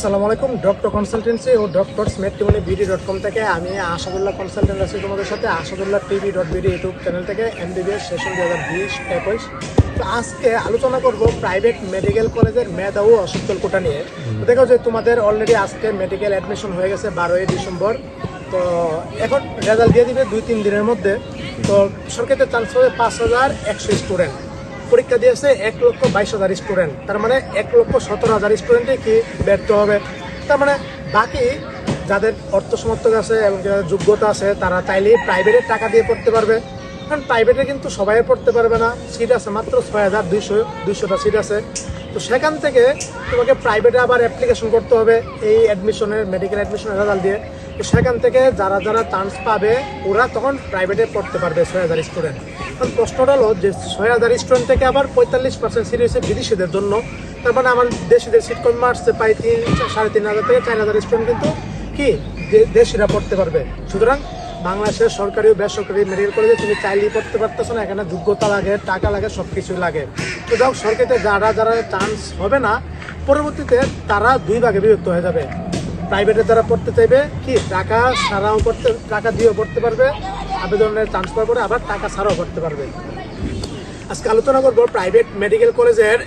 আসসালামু আলাইকুম। Doctor consultancy ও doctor ম্যাট্রিমনি.বিডি.কম থেকে আমি আসাদুল্লাহ কনসালটেন্ট আছি তোমাদের সাথে আসাদুল্লাহ টিভি.বিডি ইউটিউব চ্যানেল থেকে এমবিবিএস সেশন 2020-21। তো আজকে আলোচনা করব প্রাইভেট মেডিকেল কলেজের মেধা ও অসচ্ছল কোটা নিয়ে। তো দেখো যে তোমাদের অলরেডি আজকে মেডিকেল অ্যাডমিশন হয়ে গেছে 12ই ডিসেম্বর। তো এখন রেজাল্ট দিয়ে দিবে 2-3 দিনের মধ্যে। তো সরকারিতে চান্স হবে 5,100 স্টুডেন্ট। পরীক্ষা দিয়েছে 1,22,000 স্টুডেন্ট, তার মানে 1,17,000 স্টুডেন্টই কি ব্যর্থ হবে। তার মানে বাকি যাদের অর্থ সমর্থক আছে এবং যাদের যোগ্যতা আছে তারা চাইলেই প্রাইভেটে টাকা দিয়ে পড়তে পারবে। কারণ প্রাইভেটে কিন্তু সবাই পড়তে পারবে না, সিট আছে মাত্র 6,200টা সিট আছে। তো সেখান থেকে তোমাকে প্রাইভেটে আবার অ্যাপ্লিকেশন করতে হবে এই অ্যাডমিশনের মেডিকেল অ্যাডমিশনের রেজাল্ট দিয়ে। তো সেখান থেকে যারা যারা চান্স পাবে ওরা তখন প্রাইভেটে পড়তে পারবে 6,000 স্টুডেন্ট। কারণ প্রশ্নটা হলো যে 6,000 স্টুডেন্ট থেকে আবার 45% সিট হয়েছে বিদেশিদের জন্য। তার মানে আমার দেশিদের সিট কমে আসছে প্রায় 3,500 থেকে 4,000 স্টুডেন্ট কিন্তু কি দেশিরা পড়তে পারবে। সুতরাং বাংলাদেশের সরকারি ও বেসরকারি মেডিকেল কলেজে তুমি চাইলেই পড়তে পারতেছো না, এখানে যোগ্যতা লাগে, টাকা লাগে, সব কিছুই লাগে। তো যাও সরকারিতে যারা যারা চান্স হবে না পরবর্তীতে তারা দুই ভাগে বিভক্ত হয়ে যাবে। প্রাইভেটে যারা পড়তে চাইবে কি টাকা ছাড়াও পড়তে, টাকা দিয়েও পড়তে পারবে, আবেদনের চান্স পাওয়ার পরে আবার টাকা ছাড়াও পড়তে পারবে। আজকে আলোচনা করবো প্রাইভেট মেডিকেল কলেজের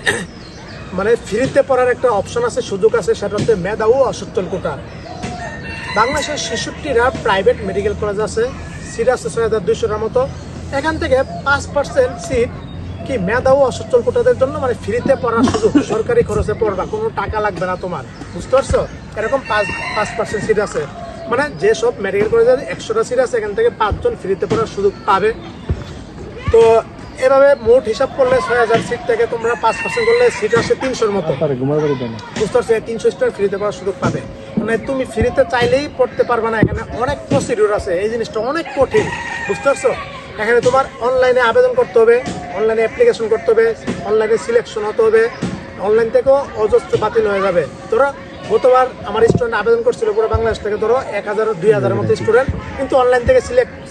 মানে ফ্রিতে পড়ার একটা অপশন আছে, সুযোগ আছে, সেটা হচ্ছে মেধা ও অসচ্ছল কোটা। বাংলাদেশের 66টা প্রাইভেট মেডিকেল কলেজ আছে, সিট আছে 6,200টার মতো। এখান থেকে 5% সিট কি মেধা ও অসচ্ছল কোটাদের জন্য, মানে ফ্রিতে পড়ার সুযোগ, সরকারি খরচে পড়বা, কোনো টাকা লাগবে না তোমার, বুঝতে পারছো? এরকম 5% সিট আছে, মানে যেসব মেডিকেল কলেজের 100টা সিট আছে এখান থেকে 5 জন ফ্রিতে পড়ার সুযোগ পাবে। তো এভাবে মোট হিসাব করলে 6,000 সিট থেকে তোমরা 5% করলে সিট আসে 300-র মতো, বুঝতে পারছো? 300 স্টুডেন্ট ফ্রিতে পড়ার সুযোগ পাবে। মানে তুমি ফ্রিতে চাইলেই পড়তে পারবে না, এখানে অনেক প্রসিডিউর আছে, এই জিনিসটা অনেক কঠিন, বুঝতে পারছো? এখানে তোমার অনলাইনে আবেদন করতে হবে, অনলাইনে অ্যাপ্লিকেশন করতে হবে, অনলাইনে সিলেকশন হতে হবে, অনলাইন থেকেও অজস্র বাতিল হয়ে যাবে। ধরো গতবার আমার স্টুডেন্ট আবেদন করছিল পুরো বাংলাদেশ থেকে, ধরো 1,000-2,000-এর মতো স্টুডেন্ট, কিন্তু অনলাইন থেকে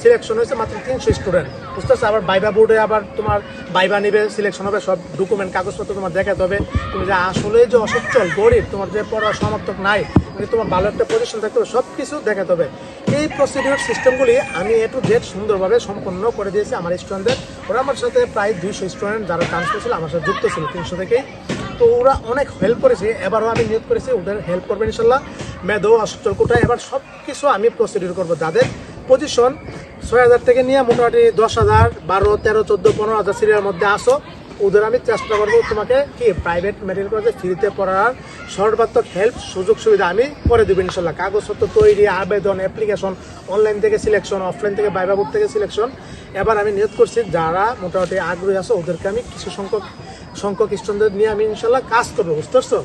সিলেকশন হয়েছে মাত্র 300 স্টুডেন্ট, বুঝতে পারছো? আবার ভাইবা বোর্ডে আবার তোমার ভাইবা নিবে, সিলেকশন হবে, সব ডকুমেন্ট কাগজপত্র তোমার দেখাতে হবে। তুমি যে আসলে যে অসচ্ছল গরিব, তোমার যে পড়ার সমর্থক নাই, তোমার ভালো একটা পজিশন থাকতে হবে, সব কিছু দেখাতে হবে। এই প্রসিডিউর সিস্টেমগুলি আমি A to Z সুন্দরভাবে সম্পন্ন করে দিয়েছি আমার স্টুডেন্টদের। ওরা আমার সাথে প্রায় 200 স্টুডেন্ট যারা চান্স পেয়েছিল আমার সাথে যুক্ত ছিল 300 থেকেই। তো ওরা অনেক হেল্প করেছে, এবারও আমি নিয়োগ করেছি ওদের হেল্প করবে ইনশাল্লাহ। মেধা ও অসচ্ছল কোটায় এবার সব কিছু আমি প্রসিডিউর করবো। যাদের পজিশন 6,000 থেকে নিয়ে মোটামুটি 10,000, 12, 13, 14, 15,000 সিরিয়ার মধ্যে আসো, ওদের আমি চেষ্টা করবো তোমাকে কি প্রাইভেট মেডিকেল কলেজে ফ্রিতে পড়ার সর্বাত্মক হেল্প, সুযোগ সুবিধা আমি করে দেবো ইনশাল্লাহ। কাগজপত্র তৈরি, আবেদন, অ্যাপ্লিকেশন, অনলাইন থেকে সিলেকশন, অফলাইন থেকে ভাইবা বোর্ড থেকে সিলেকশন। এবার আমি নিয়োগ করছি যারা মোটামুটি আগ্রহী আছে ওদেরকে আমি কিছু সংখ্যক স্টুডেন্টদের নিয়ে আমি ইনশাল্লাহ কাজ করবো, বুঝতে পারছো?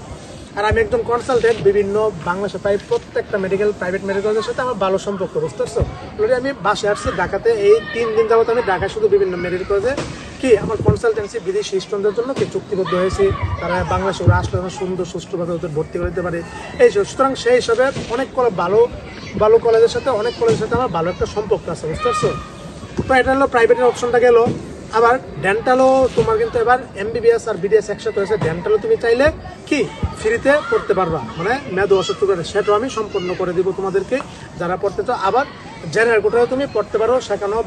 আর আমি একজন কনসালটেন্ট, বিভিন্ন বাংলাদেশে প্রায় প্রত্যেকটা প্রাইভেট মেডিকেল কলেজের সাথে আমার ভালো সম্পর্ক, বুঝতে পারছো? অলরেডি আমি বাসে আসছি ঢাকাতে, এই 3 দিন যাবত আমি ঢাকা শুধু বিভিন্ন মেডিকেল কলেজে কি আমার কনসালটেন্সি বিদেশি স্টুডেন্টদের জন্য কি চুক্তিবদ্ধ হয়েছি, তারা বাংলাদেশে ওরা আসলে সুন্দর সুষ্ঠুভাবে ওদের ভর্তি করে দিতে পারে এই। সুতরাং সেই হিসাবে অনেক ভালো কলেজের সাথে, অনেক কলেজের সাথে আমার ভালো একটা সম্পর্ক আছে, বুঝতে পারছো? তো এটা হলো প্রাইভেটের অপশনটা গেল। আবার ডেন্টালও তোমার কিন্তু এবার MBBS আর BDS একসাথে হয়েছে, ডেন্টালও তুমি চাইলে কি ফ্রিতে পড়তে পারবা, মানে মেধা অসচ্ছল কোটা, সেটাও আমি সম্পন্ন করে দিব তোমাদেরকে যারা পড়তে চাও। আবার জেনারেল কোটাও তুমি পড়তে পারো, সেখানেও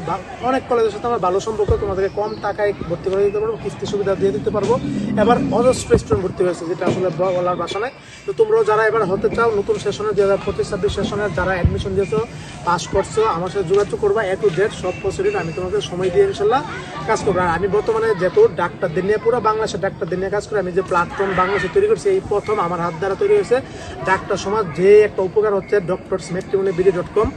অনেক কলেজের সাথে আমার ভালো সম্পর্ক, তোমাদেরকে কম টাকায় ভর্তি করে দিতে পারবো, কিস্তি সুবিধা দিয়ে দিতে পারবো। এবার অজস্র স্টুডেন্ট ভর্তি হয়েছে, যেটা আসলে বলার ভাষা নেই। তো তোমরাও যারা এবার হতে চাও নতুন সেশনে 2025-26 সেশনের যারা অ্যাডমিশন দিয়েছো, পাস করছো, আমার সাথে যোগাযোগ করবা। A to Z সব প্রসিডিউর আমি তোমাকে সময় দিয়ে ইনশাল্লাহ কাজ করবো। আর আমি বর্তমানে যেহেতু ডাক্তারদের নিয়ে, পুরো বাংলাদেশের ডাক্তারদের নিয়ে কাজ করি, আমি যে প্ল্যাটফর্ম বাংলাদেশে তৈরি করছি এই প্রথম আমার হাত দ্বারা তৈরি হয়েছে ডাক্তার সমাজ, যে একটা উপকার হচ্ছে ডক্টরসম্যাট্রিমনি.বিডি.কম।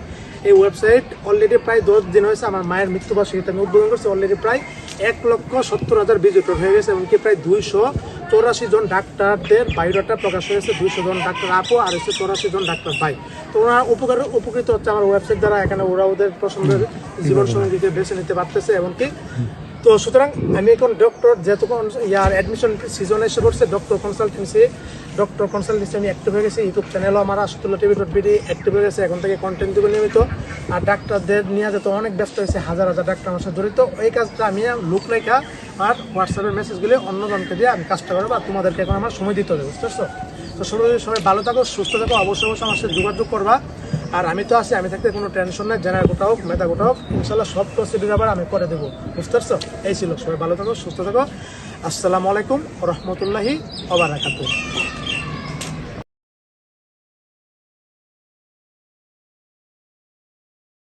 এই ওয়েবসাইট অলরেডি প্রায় 10 দিন হয়েছে, আমার মায়ের মৃত্যুবার্ষিকীতে আমি উদ্বোধন করছি। অলরেডি প্রায় 1,70,000 ভিজিটর হয়ে গেছে, এমনকি প্রায় 284 জন ডাক্তারদের বায়োডাটা প্রকাশ হয়েছে, 200 জন ডাক্তার আপু আর হচ্ছে 84 জন ডাক্তার ভাই। তো ওরা উপকৃত হচ্ছে আমার ওয়েবসাইট দ্বারা। এখানে ওরা ওদের পছন্দের জীবনসঙ্গীকে বেছে নিতে পারতেছে এমনকি। তো সুতরাং আমি এখন ডক্টর যেহেতু অ্যাডমিশন সিজন এসে পড়ছে, ডক্টর কনসালটেন্সি আমি অ্যাক্টিভ হয়ে গেছি। ইউটিউব চ্যানেলও আমার আসাদুল্লাহ টিভি.বিডি অ্যাক্টিভ হয়ে গেছে, এখন থেকে কন্টেন্ট দেবো নিয়মিত। আর ডাক্তারদের নিয়ে যেহেতু অনেক ব্যস্ত হয়েছে, হাজার ডাক্তার আমার সাথে জড়িত, এই কাজটা আমি লুক রেখা আর হোয়াটসঅ্যাপের মেসেজগুলি অন্যজনকে দিয়ে আমি কাজটা করবো, আর তোমাদেরকে এখন আমার সময় দিতে হবে, বুঝতে পারছো? তো সবাই ভালো থাকো, সুস্থ থাকো, অবশ্যই আমার সাথে যোগাযোগ করবা। আর আমি তো আছি, আমি থাকতে কোনো টেনশন নেই, জেনারেল কোটা হোক, মেধা কোটা হোক, ইনশাল্লাহ সব প্রসিডিউর আবার আমি করে দেবো। বুঝতে পারছো? এই ছিল। সবাই ভালো থাকো, সুস্থ থাকো। আসসালামু আলাইকুম রহমতুল্লাহি ওয়া বারাকাতুহু।